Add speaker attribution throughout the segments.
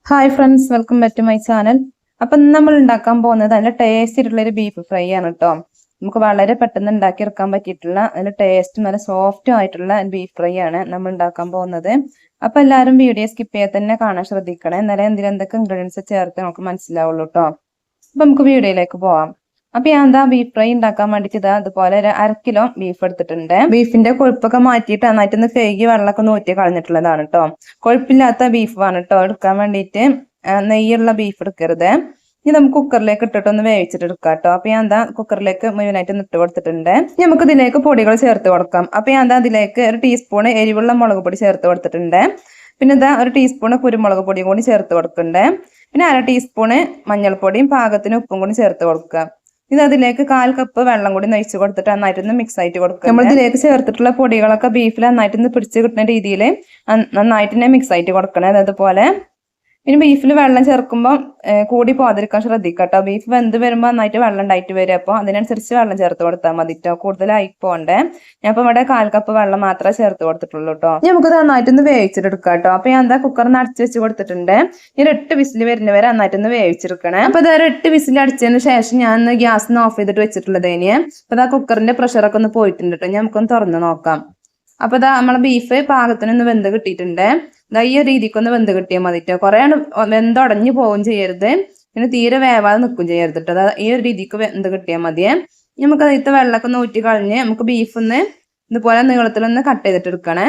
Speaker 1: Hi friends, welcome back to my channel. Appam നമ്മൾ ഉണ്ടാക്കാൻ പോകുന്നത് നല്ല ടേസ്റ്റ് ആയിട്ടുള്ള ഒരു ബീഫ് ഫ്രൈ ആണ് കേട്ടോ. നമുക്ക് വളരെ പെട്ടെന്ന് ഉണ്ടാക്കിയെടുക്കാൻ പറ്റിയിട്ടുള്ള നല്ല ടേസ്റ്റ് നല്ല സോഫ്റ്റ് ആയിട്ടുള്ള ബീഫ് ഫ്രൈ ആണ് നമ്മൾ ഉണ്ടാക്കാൻ പോകുന്നത്. അപ്പൊ എല്ലാവരും വീഡിയോ സ്കിപ്പ് ചെയ്യാൻ തന്നെ കാണാൻ ശ്രദ്ധിക്കണേ, എന്നാലേ എന്തൊക്കെ ഇൻഗ്രീഡിയൻസ് ചേർത്ത് നമുക്ക് മനസ്സിലാവുള്ളൂ കേട്ടോ. അപ്പൊ നമുക്ക് വീഡിയോയിലേക്ക് പോവാം. അപ്പൊ ഞാൻ എന്താ ബീഫ് ഫ്രൈ ഉണ്ടാക്കാൻ വേണ്ടിയിട്ട് അതുപോലെ ഒരു 1/2 കിലോ ബീഫ് എടുത്തിട്ടുണ്ട്. ബീഫിന്റെ കൊഴുപ്പൊക്കെ മാറ്റിയിട്ട് നന്നായിട്ടൊന്ന് കഴുകി വെള്ളമൊക്കെ നൂറ്റി കളഞ്ഞിട്ടുള്ളതാണ് കേട്ടോ. കൊഴുപ്പില്ലാത്ത ബീഫ് ആണ് കേട്ടോ എടുക്കാൻ വേണ്ടിയിട്ട്. നെയ്യുള്ള ബീഫ് എടുക്കരുത്. ഇനി നമുക്ക് കുക്കറിലേക്ക് ഇട്ടിട്ടൊന്ന് വേവിച്ചിട്ട് എടുക്കാം കേട്ടോ. അപ്പൊ ഞാൻ എന്താ കുക്കറിലേക്ക് മുഴുവനായിട്ട് ഇട്ട് കൊടുത്തിട്ടുണ്ട്. നമുക്ക് ഇതിലേക്ക് പൊടികൾ ചേർത്ത് കൊടുക്കാം. അപ്പൊ ഞാൻ എന്താ അതിലേക്ക് ഒരു ടീസ്പൂൺ എരിവുള്ള മുളക് പൊടി ചേർത്ത് കൊടുത്തിട്ടുണ്ട്. പിന്നെ ഇതാ ഒരു ടീസ്പൂൺ കുരുമുളക് പൊടിയും കൂടി ചേർത്ത് കൊടുക്കുന്നുണ്ട്. പിന്നെ 1/2 ടീസ്പൂണ് മഞ്ഞൾപ്പൊടിയും പാകത്തിന് ഉപ്പും കൂടി ചേർത്ത് കൊടുക്കുക. ഇത് അതിലേക്ക് 1/4 കപ്പ് വെള്ളം കൂടി നയിച്ച് കൊടുത്തിട്ട് നന്നായിട്ടൊന്ന് മിക്സ് ആയിട്ട് കൊടുക്കുക. നമ്മൾ ഇതിലേക്ക് ചേർത്തിട്ടുള്ള പൊടികളൊക്കെ ബീഫിൽ നന്നായിട്ടൊന്ന് പിടിച്ച് കിട്ടുന്ന രീതിയിൽ നന്നായിട്ട് തന്നെ മിക്സ് ആയിട്ട് കൊടുക്കണം. അതുപോലെ പിന്നെ ബീഫിൽ വെള്ളം ചേർക്കുമ്പോൾ കൂടി പോകാതിരിക്കാൻ ശ്രദ്ധിക്കട്ടോ. ബീഫ് വെന്ത് വരുമ്പോൾ നന്നായിട്ട് വെള്ളം ഉണ്ടായിട്ട് വരും. അപ്പോൾ അതിനനുസരിച്ച് വെള്ളം ചേർത്ത് കൊടുത്താൽ മതി കേട്ടോ. കൂടുതലായി പോകണ്ടേ. ഞാൻ ഇപ്പൊ ഇവിടെ 1/4 കപ്പ് വെള്ളം മാത്രമേ ചേർത്ത് കൊടുത്തിട്ടുള്ളൂ കേട്ടോ. നമുക്ക് നന്നായിട്ടൊന്ന് വേവിച്ചെടുക്കാം കേട്ടോ. അപ്പൊ ഞാൻ എന്താ കുക്കറിന് അടച്ചു വെച്ച് കൊടുത്തിട്ടുണ്ട്. ഒരു 8 വിസിൽ വരുന്നവരെ നന്നായിട്ടൊന്ന് വേവിച്ചെടുക്കണേ. അപ്പൊ അതൊരു 8 വിസിൽ അടിച്ചതിന് ശേഷം ഞാൻ ഗ്യാസ് ഓഫ് ചെയ്തിട്ട് വെച്ചിട്ടുള്ളത്. ഇനി അപ്പൊ അതാ കുക്കറിന്റെ പ്രഷറൊക്കെ ഒന്ന് പോയിട്ടുണ്ട് കേട്ടോ. നമുക്കൊന്ന് തുറന്ന് നോക്കാം. അപ്പൊ ഇതാ നമ്മളെ ബീഫ് പാകത്തിനൊന്ന് വെന്ത് കിട്ടിയിട്ടുണ്ട്. ഈ ഒരു രീതിക്കൊന്ന് വെന്ത് കിട്ടിയാൽ മതിട്ടോ. കുറെ വെന്തുടഞ്ഞു പോവുകയും ചെയ്യരുത്, പിന്നെ തീരെ വേവാതെ നിൽക്കും ചെയ്യരുത് കേട്ടോ. ഈ ഒരു രീതിക്ക് വെന്ത് കിട്ടിയാൽ മതിയേ. നമുക്ക് അതിലത്തെ വെള്ളമൊക്കെ ഒന്ന് ഊറ്റി കളഞ്ഞ് നമുക്ക് ബീഫൊന്ന് ഇതുപോലെ നീളത്തിലൊന്ന് കട്ട് ചെയ്തിട്ട് എടുക്കണേ.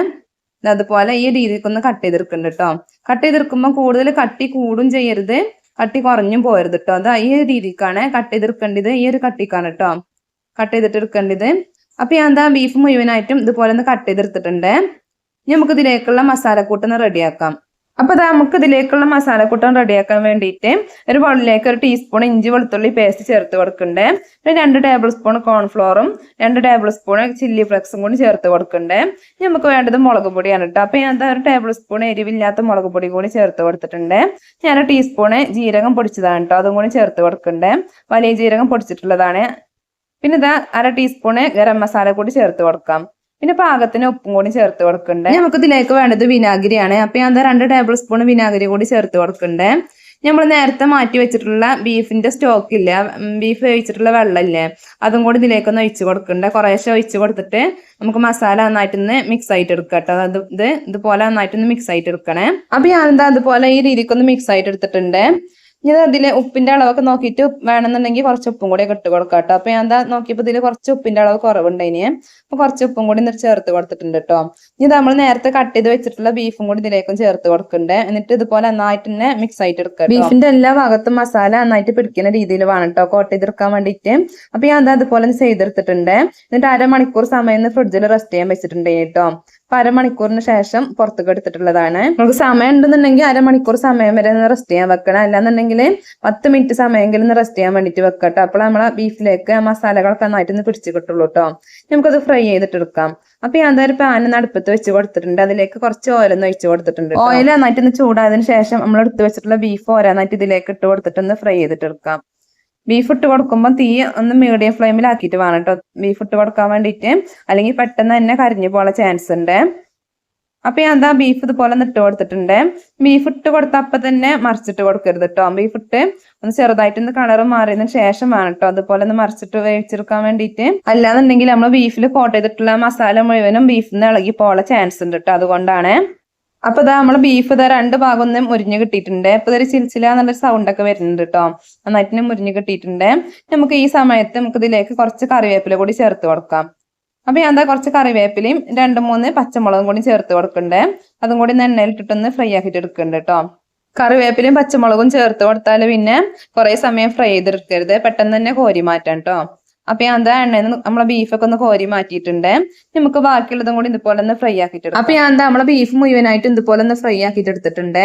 Speaker 1: അതുപോലെ ഈ രീതിക്കൊന്ന് കട്ട് ചെയ്തെടുക്കുന്നുണ്ട് കേട്ടോ. കട്ട് ചെയ്തെടുക്കുമ്പോൾ കൂടുതൽ കട്ടി കൂടും ചെയ്യരുത്, കട്ടി കുറഞ്ഞും പോയരുത് കേട്ടോ. ഈ ഒരു രീതിക്കാണ് കട്ട് ചെയ്തെടുക്കേണ്ടത്. ഈ ഒരു കട്ടിക്കാണ് കേട്ടോ കട്ട് ചെയ്തിട്ട് എടുക്കേണ്ടത്. അപ്പൊ ഞാൻ എന്താ ബീഫ് മുഴുവനായിട്ടും ഇതുപോലെ ഒന്ന് കട്ട് ചെയ്തെടുത്തിട്ടുണ്ട്. നമുക്ക് ഇതിലേക്കുള്ള മസാലക്കൂട്ടൊന്ന് റെഡിയാക്കാം. അപ്പൊ നമുക്ക് ഇതിലേക്കുള്ള മസാലക്കൂട്ടം റെഡിയാക്കാൻ വേണ്ടിയിട്ട് ഒരു ബൗളിലേക്ക് 1 ടീസ്പൂൺ ഇഞ്ചി വെളുത്തുള്ളി പേസ്റ്റ് ചേർത്ത് കൊടുക്കണ്ടേ. പിന്നെ 2 ടേബിൾ സ്പൂൺ കോൺഫ്ലോറും 2 ടേബിൾ സ്പൂൺ ചില്ലി ഫ്ലെക്സും കൂടി ചേർത്ത് കൊടുക്കണ്ടേ. നമുക്ക് വേണ്ടത് മുളക് പൊടിയാണ് കേട്ടോ. അപ്പൊ ഞാൻ 1 ടേബിൾ സ്പൂൺ എരിവില്ലാത്ത മുളക് പൊടി കൂടി ചേർത്ത് കൊടുത്തിട്ടുണ്ട്. ഞാൻ 1 ടീസ്പൂണ് ജീരകം പൊടിച്ചതാണ് കേട്ടോ, അതും കൂടി ചേർത്ത് കൊടുക്കണ്ടേ. വലിയ ജീരകം പൊടിച്ചിട്ടുള്ളതാണ്. പിന്നെ 1/2 ടീസ്പൂണ് ഗരം മസാല കൂടി ചേർത്ത് കൊടുക്കാം. പിന്നെ പാകത്തിന് ഉപ്പും കൂടി ചേർത്ത് കൊടുക്കണ്ടേ. നമുക്ക് ഇതിലേക്ക് വേണ്ടത് വിനാഗിരിയാണ്. അപ്പൊ ഞാൻ 2 ടേബിൾ സ്പൂൺ വിനാഗിരി കൂടി ചേർത്ത് കൊടുക്കണ്ടേ. നമ്മൾ നേരത്തെ മാറ്റി വെച്ചിട്ടുള്ള ബീഫിന്റെ സ്റ്റോക്ക് ഇല്ല, ബീഫ് വേവിച്ചിട്ടുള്ള വെള്ളമില്ലേ, അതും കൂടി ഇതിലേക്കൊന്ന് ഒഴിച്ചു കൊടുക്കണ്ടേ. കുറേശ്ശെ ഒഴിച്ചു കൊടുത്തിട്ട് നമുക്ക് മസാല നന്നായിട്ടൊന്ന് മിക്സ് ആയിട്ട് എടുക്കാം കേട്ടോ. ഇതുപോലെ നന്നായിട്ടൊന്ന് മിക്സ് ആയിട്ട് എടുക്കണേ. അപ്പൊ ഞാൻ അതുപോലെ ഈ രീതിക്കൊന്ന് മിക്സ് ആയിട്ട് എടുത്തിട്ടുണ്ട്. ഇനി അതില് ഉപ്പിന്റെ അളവൊക്കെ നോക്കിയിട്ട് വേണമെന്നുണ്ടെങ്കിൽ കുറച്ച് ഉപ്പും കൂടി ഇട്ട് കൊടുക്കാം കേട്ടോ. അപ്പൊ ഞാൻ നോക്കിയപ്പോ ഇതിൽ കുറച്ച് ഉപ്പിന്റെ അളവ് കുറവുണ്ടായിന്. അപ്പൊ കുറച്ച് ഉപ്പും കൂടി ചേർത്ത് കൊടുത്തിട്ടുണ്ട് കേട്ടോ. ഇനി നമ്മൾ നേരത്തെ കട്ട് ചെയ്ത് വെച്ചിട്ടുള്ള ബീഫും കൂടി ഇതിലേക്കും ചേർത്ത് കൊടുക്കണ്ടേ. എന്നിട്ട് ഇതുപോലെ നന്നായിട്ട് തന്നെ മിക്സ് ആയിട്ട് എടുക്കാം. ബീഫിന്റെ എല്ലാ ഭാഗത്തും മസാല നന്നായിട്ട് പിടിക്കുന്ന രീതിയിൽ വേണം കേട്ടോ കോട്ട് ചെയ്തെടുക്കാൻ വേണ്ടിയിട്ട്. അപ്പൊ ഞാൻ അതുപോലെ ചെയ്തെടുത്തിട്ടുണ്ട്. എന്നിട്ട് 1/2 മണിക്കൂർ സമയം ഫ്രിഡ്ജിൽ റെസ്റ്റ് ചെയ്യാൻ വെച്ചിട്ടുണ്ട് കേട്ടോ. അപ്പൊ 1/2 മണിക്കൂറിന് ശേഷം പുറത്തേക്ക് എടുത്തിട്ടുള്ളതാണ്. നമുക്ക് സമയം ഉണ്ടെന്നുണ്ടെങ്കിൽ 1/2 മണിക്കൂർ സമയം വരെ റെസ്റ്റ് ചെയ്യാൻ വെക്കണം. അല്ലാന്നുണ്ടെങ്കിൽ 10 മിനിറ്റ് സമയമെങ്കിലും റെസ്റ്റ് ചെയ്യാൻ വേണ്ടിട്ട് വെക്കട്ടോ. അപ്പോൾ നമ്മളെ ബീഫിലേക്ക് മസാലകളൊക്കെ നന്നായിട്ടൊന്ന് പിടിച്ച് കിട്ടുള്ളൂ കേട്ടോ. നമുക്കത് ഫ്രൈ ചെയ്തിട്ട് എടുക്കാം. അപ്പൊ ഞാൻ ഒരു പാൻ അടുപ്പത്ത് വെച്ച് കൊടുത്തിട്ടുണ്ട്. അതിലേക്ക് കുറച്ച് ഓയിലൊന്ന് ഒഴിച്ച് കൊടുത്തിട്ടുണ്ട്. ഓയിൽ നന്നായിട്ടൊന്ന് ചൂടായതിനു ശേഷം നമ്മൾ എടുത്ത് വെച്ചിട്ടുള്ള ബീഫ് ഓരോന്നായിട്ട് ഇതിലേക്ക് ഇട്ട് കൊടുത്തിട്ടൊന്ന് ഫ്രൈ ചെയ്തിട്ട് എടുക്കാം. ബീഫ് ഇട്ട് കൊടുക്കുമ്പോൾ തീ ഒന്ന് മീഡിയം ഫ്ലെയിമിലാക്കിയിട്ട് വേണം കേട്ടോ ബീഫ് ഇട്ട് കൊടുക്കാൻ വേണ്ടിയിട്ട്, അല്ലെങ്കിൽ പെട്ടെന്ന് തന്നെ കരിഞ്ഞു പോകാൻ ചാൻസ് ഉണ്ട്. അപ്പൊ ഞാൻ ബീഫ് ഇതുപോലെ ഇട്ട് കൊടുത്തിട്ടുണ്ട്. ബീഫ് ഇട്ട് കൊടുത്ത അപ്പൊ തന്നെ മറിച്ചിട്ട് കൊടുക്കരുത് കേട്ടോ. ബീഫ് ഇട്ട് ഒന്ന് ചെറുതായിട്ടൊന്ന് കളർ മാറിയതിനു ശേഷം വേണം കേട്ടോ അതുപോലെ ഒന്ന് മറിച്ചിട്ട് വേവിച്ചെടുക്കാൻ വേണ്ടിയിട്ട്. അല്ലാന്നുണ്ടെങ്കിൽ നമ്മൾ ബീഫിൽ കോട്ട് ചെയ്തിട്ടുള്ള മസാല മുഴുവനും ബീഫിൽ നിന്ന് ഇളകി പോകാൻ ചാൻസ് ഉണ്ട് കേട്ടോ. അതുകൊണ്ടാണ്. അപ്പൊ നമ്മളെ ബീഫ് 2 ഭാഗം ഒന്നും മുരിഞ്ഞ് കിട്ടിയിട്ടുണ്ട്. അപ്പൊ ഇതൊരു ചിൽച്ചില എന്നുള്ളൊരു സൗണ്ട് ഒക്കെ വരുന്നുണ്ട് കേട്ടോ. നന്നായിട്ട് മുരിഞ്ഞ് കിട്ടിയിട്ടുണ്ട്. നമുക്ക് ഈ സമയത്ത് നമുക്ക് ഇതിലേക്ക് കുറച്ച് കറിവേപ്പില കൂടി ചേർത്ത് കൊടുക്കാം. അപ്പൊ ഞാൻ കുറച്ച് കറിവേപ്പിലയും 2-3 പച്ചമുളകും കൂടി ചേർത്ത് കൊടുക്കണ്ടേ. അതും കൂടി എണ്ണയിലിട്ടിട്ടൊന്ന് ഫ്രൈ ആക്കിയിട്ട് എടുക്കണ്ട് കേട്ടോ. കറിവേപ്പിലയും പച്ചമുളകും ചേർത്ത് കൊടുത്താൽ പിന്നെ കുറെ സമയം ഫ്രൈ ചെയ്തെടുക്കരുത്, പെട്ടെന്ന് തന്നെ കോരി മാറ്റാം കേട്ടോ. അപ്പൊ ഞാൻ എണ്ണയിൽ നമ്മളെ ബീഫൊക്കെ ഒന്ന് കോരി മാറ്റിയിട്ടുണ്ട്. നമുക്ക് ബാക്കിയുള്ളതും കൂടി ഇതുപോലെ ഒന്ന് ഫ്രൈ ആക്കിയിട്ട്. അപ്പൊ ഞാൻ നമ്മളെ ബീഫ് മുഴുവനായിട്ട് ഇതുപോലെ ഒന്ന് ഫ്രൈ ആക്കിയിട്ട് എടുത്തിട്ടുണ്ട്.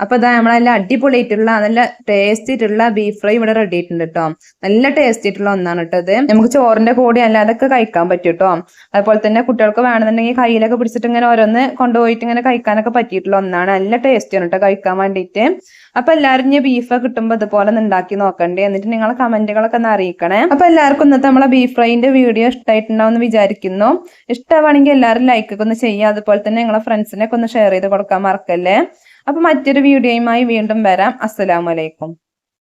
Speaker 1: അപ്പൊ നമ്മളെല്ലാം അടിപൊളിയായിട്ടുള്ള നല്ല ടേസ്റ്റ് ആയിട്ടുള്ള ബീഫ് ഫ്രൈ ഇവിടെ റെഡി ആയിട്ടുണ്ട് കേട്ടോ. നല്ല ടേസ്റ്റ് ആയിട്ടുള്ള ഒന്നാണ് കേട്ടോ ഇത്. നമുക്ക് ചോറിന്റെ കൂടി അല്ലാതൊക്കെ കഴിക്കാൻ പറ്റും കേട്ടോ. അതുപോലെ തന്നെ കുട്ടികൾക്ക് വേണമെന്നുണ്ടെങ്കിൽ കയ്യിലൊക്കെ പിടിച്ചിട്ട് ഇങ്ങനെ ഓരോന്ന് കൊണ്ടുപോയിട്ട് ഇങ്ങനെ കഴിക്കാനൊക്കെ പറ്റിയിട്ടുള്ള ഒന്നാണ്. നല്ല ടേസ്റ്റ് ആണ് കേട്ടോ കഴിക്കാൻ വേണ്ടിയിട്ട്. അപ്പൊ എല്ലാവരും ഇനി ബീഫ് കിട്ടുമ്പോൾ ഇതുപോലെ ഒന്ന് ഉണ്ടാക്കി നോക്കണ്ടേ. എന്നിട്ട് നിങ്ങളെ കമന്റുകളൊക്കെ ഒന്ന് അറിയിക്കണേ. അപ്പൊ എല്ലാവർക്കും ഇന്നത്തെ നമ്മളെ ബീഫ് ഫ്രൈന്റെ വീഡിയോ ഇഷ്ടമായിട്ടുണ്ടാവും വിചാരിക്കുന്നു. ഇഷ്ടമാണെങ്കിൽ എല്ലാവരും ലൈക്ക് ഒക്കെ ഒന്ന് ചെയ്യുക. അതുപോലെ തന്നെ നിങ്ങളെ ഫ്രണ്ട്സിനൊക്കെ ഒന്ന് ഷെയർ ചെയ്ത് കൊടുക്കാൻ മറക്കല്ലേ. അപ്പൊ മറ്റൊരു വീഡിയോയുമായി വീണ്ടും വരാം. അസ്സലാമു അലൈക്കും.